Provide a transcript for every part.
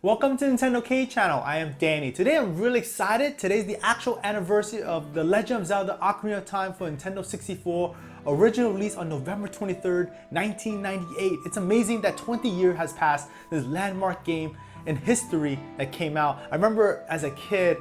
Welcome to Nintendo K channel. I am Danny. Today I'm really excited. Today's the actual anniversary of The Legend of Zelda OCARINA of Time for Nintendo 64. Original release on November 23rd, 1998. It's amazing that 20 years has passed this landmark game in history that came out. I remember as a kid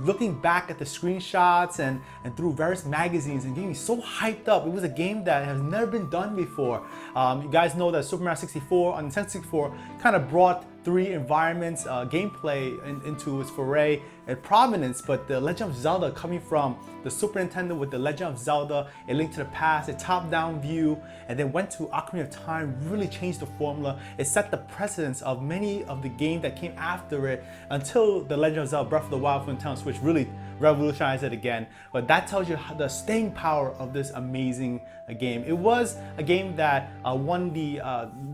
looking back at the screenshots and through various magazines and getting so hyped up. It was a game that has never been done before. You guys know that Super Mario 64 on Nintendo 64 kind of brought three environments, gameplay into its foray and prominence, but The Legend of Zelda coming from the Super Nintendo with The Legend of Zelda, A Link to the Past, a top-down view, and then went to Ocarina of Time, really changed the formula. It set the precedence of many of the games that came after it until The Legend of Zelda Breath of the Wild for Nintendo Switch really revolutionized it again. But that tells you the staying power of this amazing game. It was a game that won the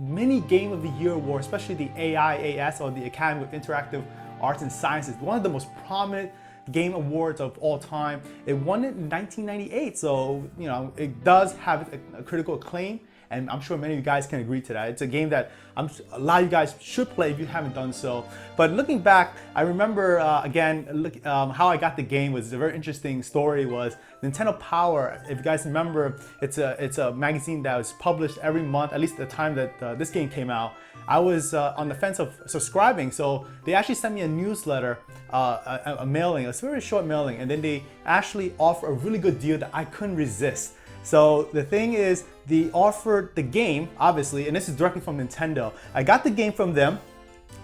mini Game of the Year award, especially the AIAS, or the Academy of Interactive Arts and Sciences, one of the most prominent game awards of all time. It won it in 1998, so you know it does have a critical acclaim, and I'm sure many of you guys can agree to that. It's a game that a lot of you guys should play if you haven't done so. But looking back, I remember how I got the game was a very interesting story. Was Nintendo Power, if you guys remember, it's a magazine that was published every month, at least at the time that this game came out. I was on the fence of subscribing, so they actually sent me a newsletter, a mailing, a very short mailing, and then they actually offer a really good deal that I couldn't resist. So the thing is, they offered the game, obviously, and this is directly from Nintendo. I got the game from them.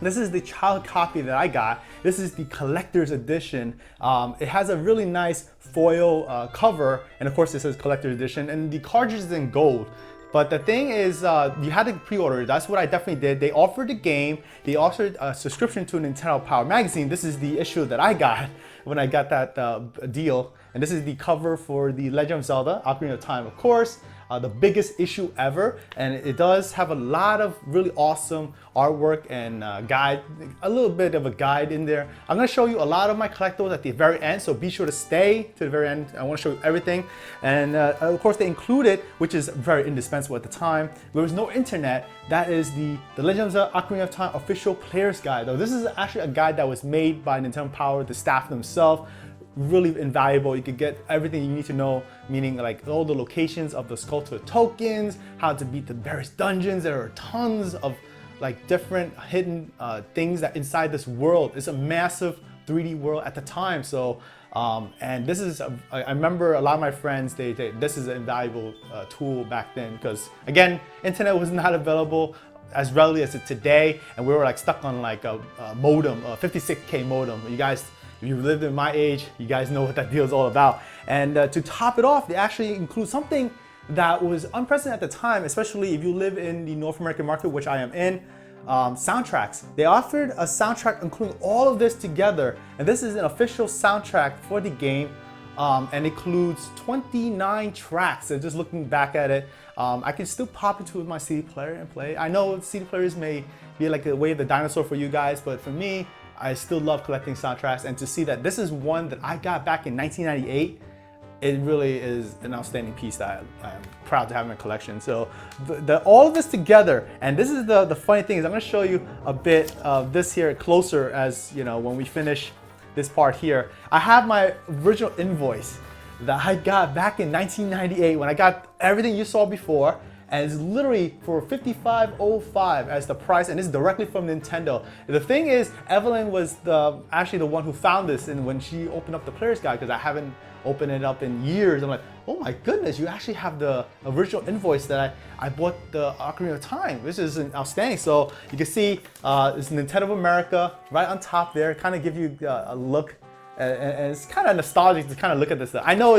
This is the child copy that I got. This is the collector's edition. It has a really nice foil cover, and of course it says collector's edition, and the cartridge is in gold. But the thing is, you had to pre-order. That's what I definitely did. They offered the game. They offered a subscription to Nintendo Power magazine. This is the issue that I got when I got that deal. And this is the cover for The Legend of Zelda Ocarina of Time, of course. The biggest issue ever, and it does have a lot of really awesome artwork and guide, a little bit of a guide in there. I'm going to show you a lot of my collectibles at the very end, so be sure to stay to the very end. I want to show you everything, and of course they included, which is very indispensable at the time, there was no internet. That is the Legend of Zelda Ocarina of Time official player's guide. Though this is actually a guide that was made by Nintendo Power, the staff themselves. Really invaluable. You could get everything you need to know, meaning like all the locations of the Skulltula tokens, how to beat the various dungeons. There are tons of like different hidden things that inside this world. It's a massive 3D world at the time. So and this is I remember a lot of my friends, this is an invaluable tool back then, because again, internet was not available as readily as it today, and we were like stuck on like a modem, a 56K modem. You guys, if you lived in my age, you guys know what that deal is all about. And to top it off, they actually include something that was unprecedented at the time, especially if you live in the North American market, which I am in, soundtracks. They offered a soundtrack including all of this together. And this is an official soundtrack for the game, and includes 29 tracks. So just looking back at it, I can still pop into my CD player and play. I know CD players may be like the way of the dinosaur for you guys, but for me, I still love collecting soundtracks, and to see that this is one that I got back in 1998, it really is an outstanding piece that I'm proud to have in my collection. So all of this together, and this is the funny thing is I'm going to show you a bit of this here closer as you know when we finish this part here. I have my original invoice that I got back in 1998 when I got everything you saw before. And it's literally for $55.05 as the price, and it's directly from Nintendo. The thing is, Evelyn was actually the one who found this, and when she opened up the player's guide, because I haven't opened it up in years, I'm like, oh my goodness, you actually have the original invoice that I bought the Ocarina of Time. This is outstanding. So you can see it's Nintendo of America right on top there, kind of give you a look. And it's kind of nostalgic to kind of look at this stuff. I know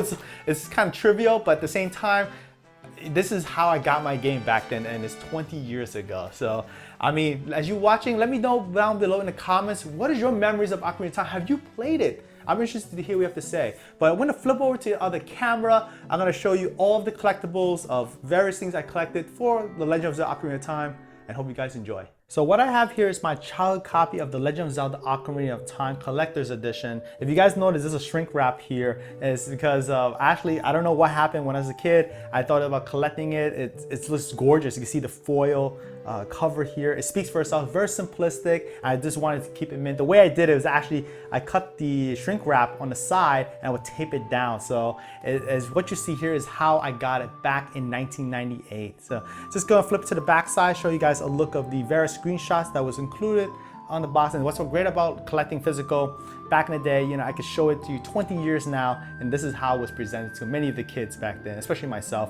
it's kind of trivial, but at the same time, this is how I got my game back then, and it's 20 years ago. So, I mean, as you're watching, let me know down below in the comments, what is your memories of Ocarina of Time? Have you played it? I'm interested to hear what you have to say. But I'm going to flip over to the other camera. I'm going to show you all of the collectibles of various things I collected for The Legend of Zelda Ocarina of Time, and hope you guys enjoy. So what I have here is my child copy of The Legend of Zelda Ocarina of Time Collector's Edition. If you guys notice, there's a shrink wrap here. It's because actually, I don't know what happened when I was a kid. I thought about collecting it. It looks gorgeous. You can see the foil cover here. It speaks for itself, very simplistic. I just wanted to keep it mint. The way I did it was actually, I cut the shrink wrap on the side and I would tape it down. So what you see here is how I got it back in 1998. So just go and flip to the back side, show you guys a look of the various screenshots that was included on the box. And what's so great about collecting physical, back in the day, you know, I could show it to you 20 years now, and this is how it was presented to many of the kids back then, especially myself.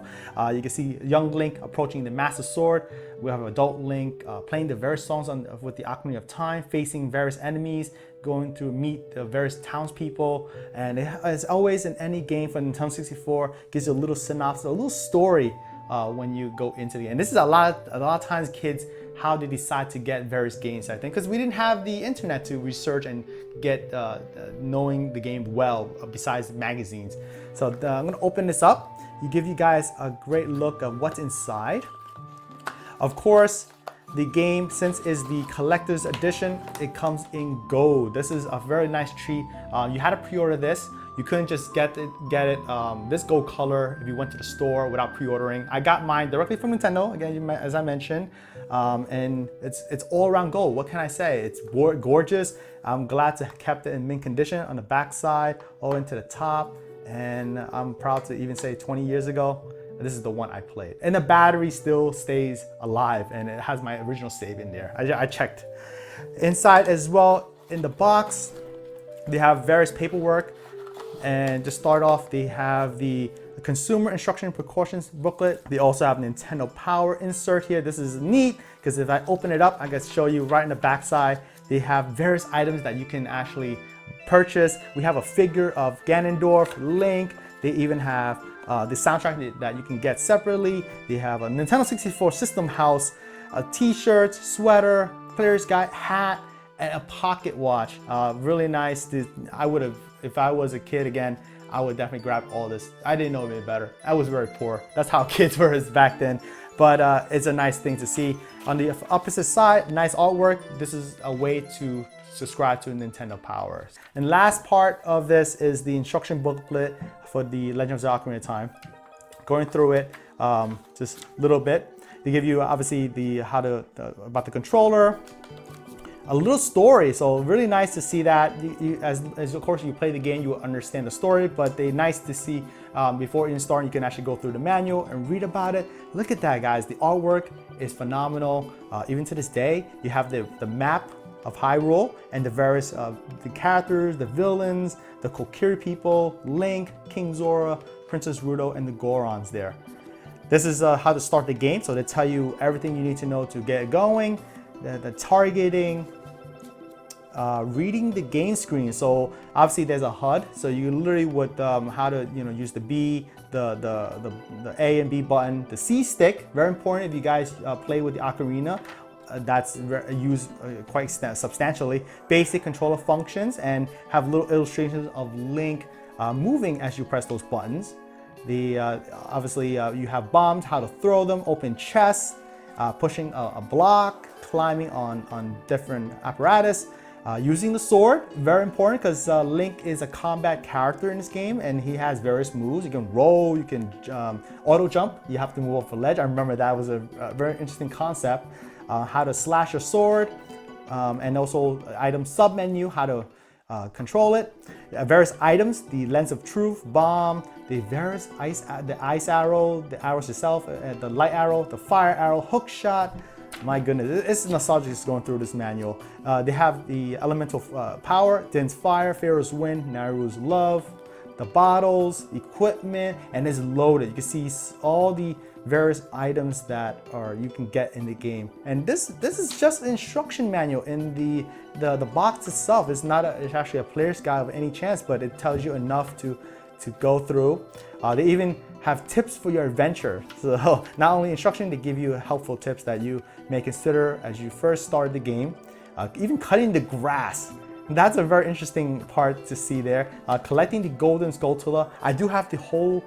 You can see young Link approaching the Master Sword. We have adult Link playing the various songs with the Ocarina of Time, facing various enemies, going to meet the various townspeople. And as always in any game for Nintendo 64, gives you a little synopsis, a little story when you go into the game. And this is a lot of times kids, how they decide to get various games, I think, because we didn't have the internet to research and get knowing the game well, besides magazines. So I'm gonna open this up. Give you guys a great look of what's inside. Of course, the game, since it's the collector's edition, it comes in gold. This is a very nice treat. You had to pre-order this. You couldn't just get it this gold color if you went to the store without pre-ordering. I got mine directly from Nintendo, again, as I mentioned, and it's all around gold. What can I say? It's gorgeous. I'm glad to have kept it in mint condition on the back side, all into the top, and I'm proud to even say 20 years ago, this is the one I played. And the battery still stays alive, and it has my original save in there. I checked. Inside as well, in the box, they have various paperwork. And to start off, they have the consumer instruction and precautions booklet. They also have Nintendo Power insert here. This is neat because if I open it up, I can show you right in the back side. They have various items that you can actually purchase. We have a figure of Ganondorf, Link. They even have the soundtrack that you can get separately. They have a Nintendo 64 system house, a t-shirt, sweater, player's guide, hat, and a pocket watch. Really nice. I would have, if I was a kid again, I would definitely grab all this. I didn't know any better. I was very poor. That's how kids were back then. But it's a nice thing to see. On the opposite side, nice artwork. This is a way to subscribe to Nintendo Power. And last part of this is the instruction booklet for the Legend of Zelda OCARINA of Time. Going through it just a little bit. They give you obviously about the controller, a little story, so really nice to see that. As of course you play the game, you will understand the story, but they're nice to see before even starting, you can actually go through the manual and read about it. Look at that, guys. The artwork is phenomenal. Even to this day, you have the map of Hyrule and the various the characters, the villains, the Kokiri people, Link, King Zora, Princess Ruto, and the Gorons there. This is how to start the game, so they tell you everything you need to know to get going, the targeting, reading the game screen. So obviously there's a HUD, so you literally would how to use the B, the A and B button, the C stick, very important if you guys play with the Ocarina. That's used quite substantially. Basic controller functions, and have little illustrations of Link moving as you press those buttons. Obviously you have bombs, how to throw them, open chests, pushing a block, climbing on different apparatus, using the sword, very important because Link is a combat character in this game and he has various moves. You can roll, you can auto jump, you have to move off a ledge. I remember that was a very interesting concept. How to slash your sword, and also item sub-menu, how to control it. Various items, the Lens of Truth, bomb, the various the ice arrow, the arrows itself, the light arrow, the fire arrow, hook shot. My goodness, it's nostalgic just going through this manual. They have the elemental power, Din's fire, Pharaoh's wind, Nairu's love, the bottles, equipment, and it's loaded. You can see all the various items that you can get in the game. And this is just an instruction manual in the box itself. It's actually a player's guide of any chance, but it tells you enough to go through. They even have tips for your adventure. So not only instruction, they give you helpful tips that you may consider as you first start the game. Even cutting the grass. That's a very interesting part to see there. Collecting the golden Skulltula. I do have the whole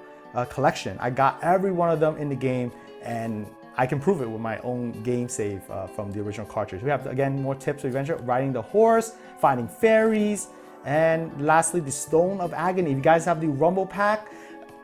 collection. I got every one of them in the game, and I can prove it with my own game save from the original cartridge. We have, again, more tips for adventure, riding the horse, finding fairies, and lastly, the Stone of Agony. If you guys have the Rumble Pack,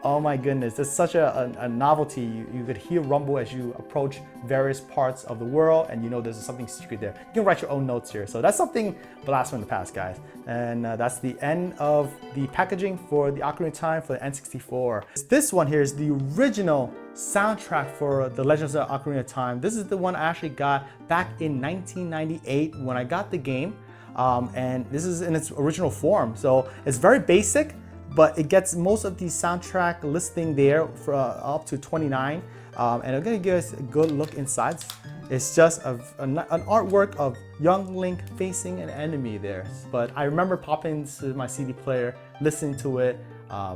Oh my goodness, it's such a novelty. You could hear rumble as you approach various parts of the world, and you know there's something secret there. You can write your own notes here. So that's something blast from the past, guys. And that's the end of the packaging for the Ocarina of Time for the N64. This one here is the original soundtrack for The Legend of Zelda Ocarina of Time. This is the one I actually got back in 1998 when I got the game. And this is in its original form. So it's very basic, but it gets most of the soundtrack listing there for up to 29. And I'm gonna give us a good look inside. It's just an artwork of young Link facing an enemy there. But I remember popping into my CD player, listening to it,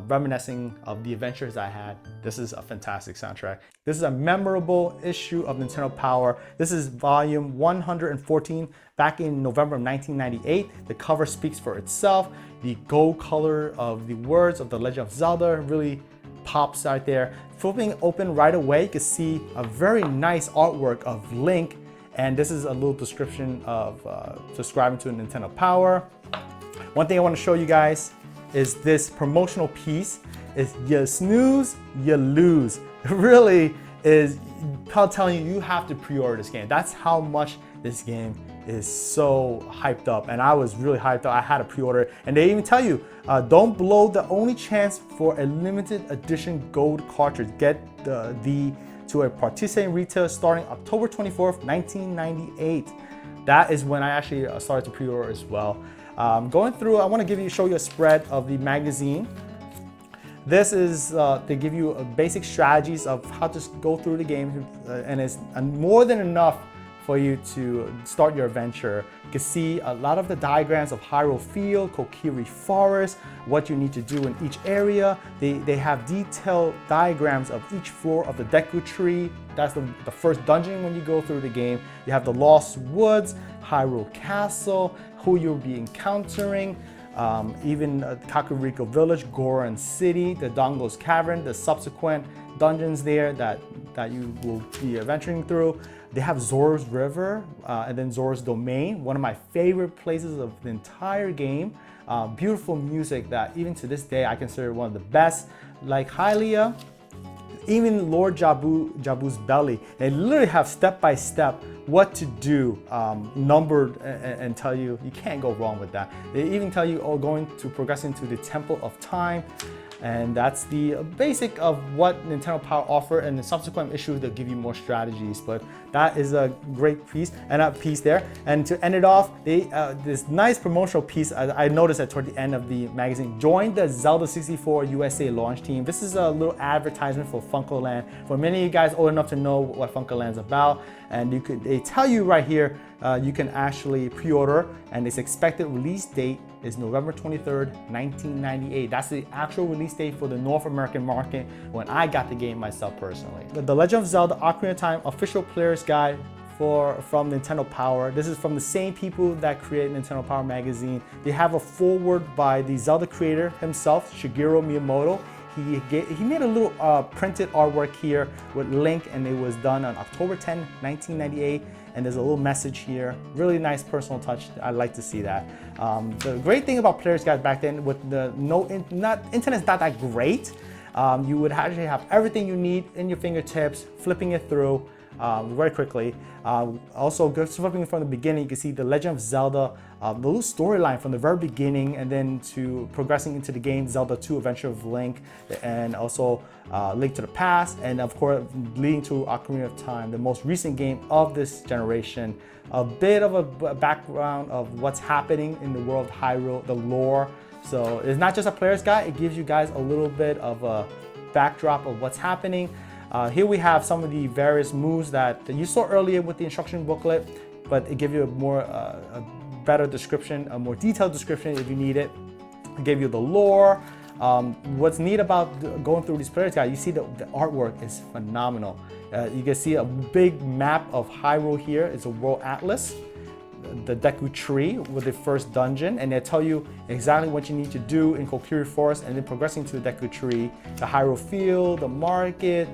reminiscing of the adventures I had. This is a fantastic soundtrack. This is a memorable issue of Nintendo Power. This is volume 114 back in November of 1998. The cover speaks for itself. The gold color of the words of The Legend of Zelda really pops out there. Flipping open right away, you can see a very nice artwork of Link. And this is a little description of subscribing to Nintendo Power. One thing I want to show you guys is this promotional piece. Is you snooze, you lose. It really is telling you have to pre-order this game. That's how much this game is so hyped up, and I was really hyped up. I had to pre-order, and they even tell you, don't blow the only chance for a limited edition gold cartridge. Get to a participating retailer starting October 24th, 1998. That is when I actually started to pre-order as well. Going through, I want to show you a spread of the magazine. This is to give you basic strategies of how to go through the game, and it's more than enough for you to start your adventure. You can see a lot of the diagrams of Hyrule Field, Kokiri Forest, what you need to do in each area. They have detailed diagrams of each floor of the Deku Tree. That's the first dungeon when you go through the game. You have the Lost Woods, Hyrule Castle, who you'll be encountering, even Kakariko Village, Goron City, the Dongo's Cavern, the subsequent dungeons there that you will be adventuring through. They have Zora's River and then Zora's Domain, one of my favorite places of the entire game. Beautiful music that even to this day I consider one of the best. Like Hylia, even Lord Jabu's Belly. They literally have step by step what to do, numbered, and tell you can't go wrong with that. They even tell you going to progress into the Temple of Time. And that's the basic of what Nintendo Power offer, and the subsequent issues that give you more strategies. But that is a great piece, and a piece there. And to end it off, this nice promotional piece, I noticed that toward the end of the magazine, join the Zelda 64 USA launch team. This is a little advertisement for FuncoLand. For many of you guys old enough to know what FuncoLand's about, and they tell you right here, you can actually pre-order, and its expected release date is November 23rd, 1998. That's the actual release date for the North American market when I got the game myself personally. The Legend of Zelda Ocarina of Time official player's guide from Nintendo Power. This is from the same people that create Nintendo Power magazine. They have a foreword by the Zelda creator himself, Shigeru Miyamoto. He made a little printed artwork here with Link, and it was done on October 10, 1998. And there's a little message here. Really nice personal touch. I like to see that. The great thing about Player's Guide back then, with the internet's not that great. You would actually have everything you need in your fingertips, flipping it through very quickly. Also, flipping from the beginning, you can see the Legend of Zelda, the little storyline from the very beginning, and then to progressing into the game, Zelda 2 Adventure of Link, and also Link to the Past, and of course leading to Ocarina of Time, the most recent game of this generation. A bit of a background of what's happening in the world of Hyrule, the lore. So it's not just a player's guide, it gives you guys a little bit of a backdrop of what's happening. Here we have some of the various moves that you saw earlier with the instruction booklet, but it gives you a better description, a more detailed description if you need it. It gave you the lore. What's neat about going through these players guide, you see the artwork is phenomenal. You can see a big map of Hyrule here. It's a world atlas. The Deku Tree with the first dungeon, and they tell you exactly what you need to do in Kokiri Forest, and then progressing to the Deku Tree, the Hyrule Field, the market,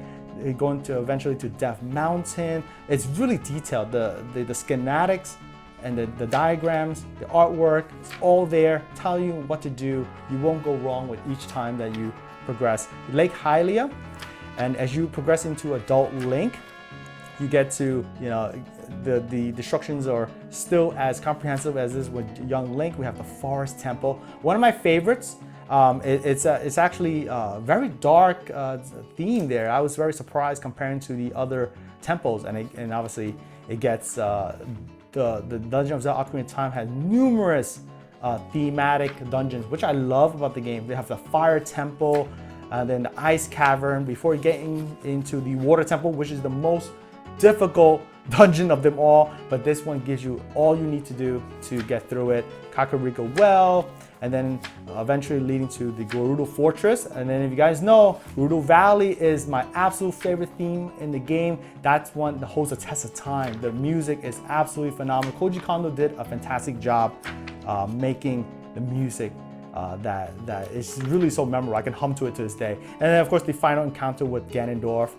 going to eventually to Death Mountain. It's really detailed. The schematics and the diagrams, the artwork, it's all there, tell you what to do. You won't go wrong with each time that you progress. Lake Hylia, and as you progress into adult Link, you get to, the instructions are still as comprehensive as is with young Link. We have the Forest Temple. One of my favorites. It's actually a very dark theme there. I was very surprised comparing to the other temples, and obviously it gets the Legend of Zelda Ocarina of Time has numerous thematic dungeons, which I love about the game. They have the Fire Temple, then the Ice Cavern, before getting into the Water Temple, which is the most difficult dungeon of them all, but this one gives you all you need to do to get through it. Kakariko Well, and then eventually leading to the Gerudo Fortress. And then if you guys know, Gerudo Valley is my absolute favorite theme in the game. That's one that holds a test of time. The music is absolutely phenomenal. Koji Kondo did a fantastic job making the music that is really so memorable. I can hum to it to this day. And then of course the final encounter with Ganondorf,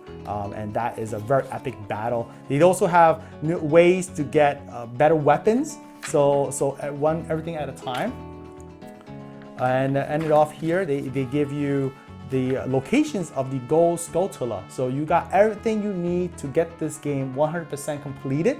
and that is a very epic battle. They also have new ways to get better weapons, so everything at a time. And ended off here, they give you the locations of the gold Skulltula. So you got everything you need to get this game 100% completed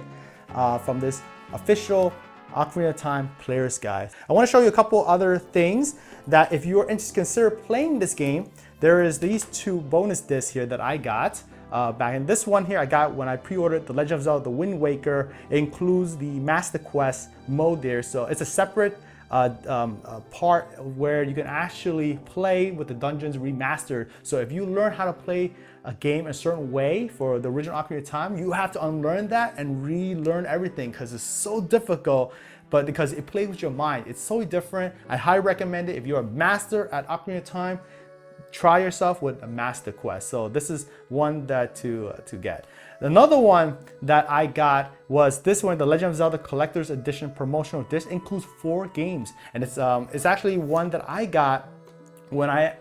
from this official Ocarina of Time Player's Guide. I want to show you a couple other things that if you're interested, consider playing this game. There is these two bonus discs here that I got. Back in this one here, I got when I pre-ordered The Legend of Zelda: The Wind Waker. It includes the Master Quest mode there, so it's a separate part where you can actually play with the dungeons remastered. So if you learn how to play a game a certain way for the original Ocarina of Time, you have to unlearn that and relearn everything because it's so difficult, but because it plays with your mind, it's so different. I highly recommend it. If you're a master at Ocarina of Time, try yourself with a Master Quest. So this is one that to get. Another one that I got was this one, the Legend of Zelda Collector's Edition promotional disc. Includes 4 games, and it's actually one that I got when I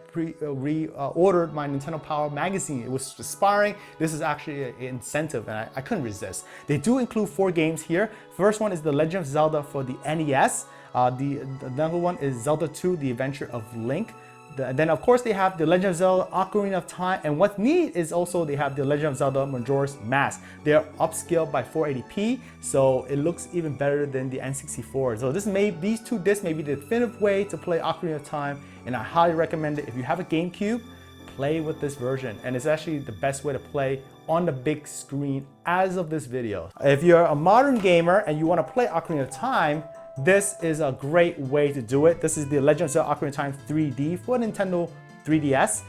ordered my Nintendo Power magazine. It was expiring. This is actually an incentive, and I couldn't resist. They do include 4 games here. First one is the Legend of Zelda for the NES. The other one is Zelda 2: The Adventure of Link. Then of course they have the Legend of Zelda Ocarina of Time, and what's neat is also they have the Legend of Zelda Majora's Mask. They're upscaled by 480p, so it looks even better than the N64. So these 2 discs may be the definitive way to play Ocarina of Time, and I highly recommend it. If you have a GameCube, play with this version, and it's actually the best way to play on the big screen as of this video. If you're a modern gamer and you want to play Ocarina of Time, this is a great way to do it. This is the Legend of Zelda Ocarina of Time 3D for Nintendo 3DS.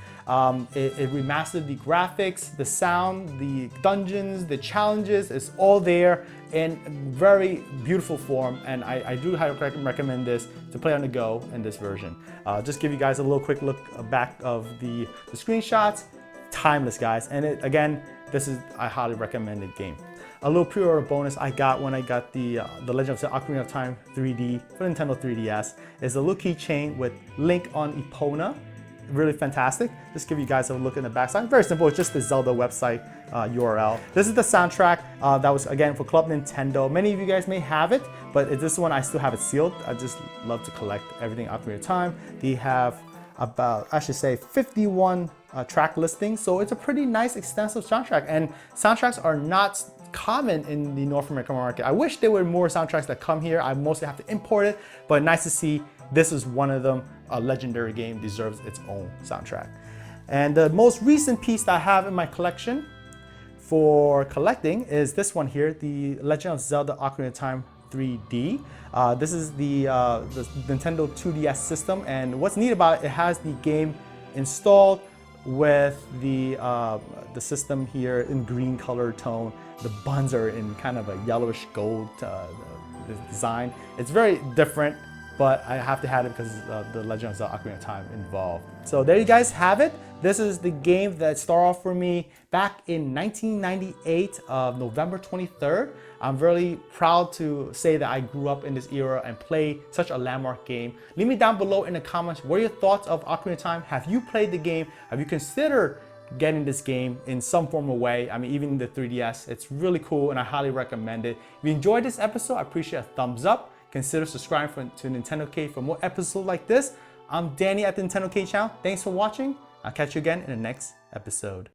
It remastered the graphics, the sound, the dungeons, the challenges. It's all there in very beautiful form, and I do highly recommend this to play on the go in this version. Just give you guys a little quick look back of the screenshots. Timeless, guys, and again, I highly recommend the game. A little pre-order bonus I got when I got the Legend of Zelda Ocarina of Time 3D for Nintendo 3DS is a little keychain with Link on Epona. Really fantastic. Just give you guys a look in the backside. Very simple, it's just the Zelda website URL. This is the soundtrack that was again for Club Nintendo. Many of you guys may have it, but this one I still have it sealed. I just love to collect everything Ocarina of Time. They have about, I should say, 51 track listings, so it's a pretty nice extensive soundtrack, and soundtracks are not common in the North American market. I wish there were more soundtracks that come here. I mostly have to import it, but nice to see this is one of them. A legendary game deserves its own soundtrack. And the most recent piece that I have in my collection for collecting is this one here, the Legend of Zelda Ocarina of Time 3D. This is the Nintendo 2DS system, and what's neat about it, it has the game installed with the system here in green color tone. The buttons are in kind of a yellowish gold design. It's very different, but I have to have it because the Legend of Zelda Ocarina of Time involved. So there you guys have it. This is the game that started off for me back in 1998 of November 23rd. I'm really proud to say that I grew up in this era and played such a landmark game. Leave me down below in the comments, what are your thoughts of Ocarina of Time? Have you played the game? Have you considered getting this game in some form or way? I mean, even the 3DS, it's really cool and I highly recommend it. If you enjoyed this episode, I appreciate a thumbs up. Consider subscribing to Nintendo K for more episodes like this. I'm Danny at the Nintendo K channel. Thanks for watching. I'll catch you again in the next episode.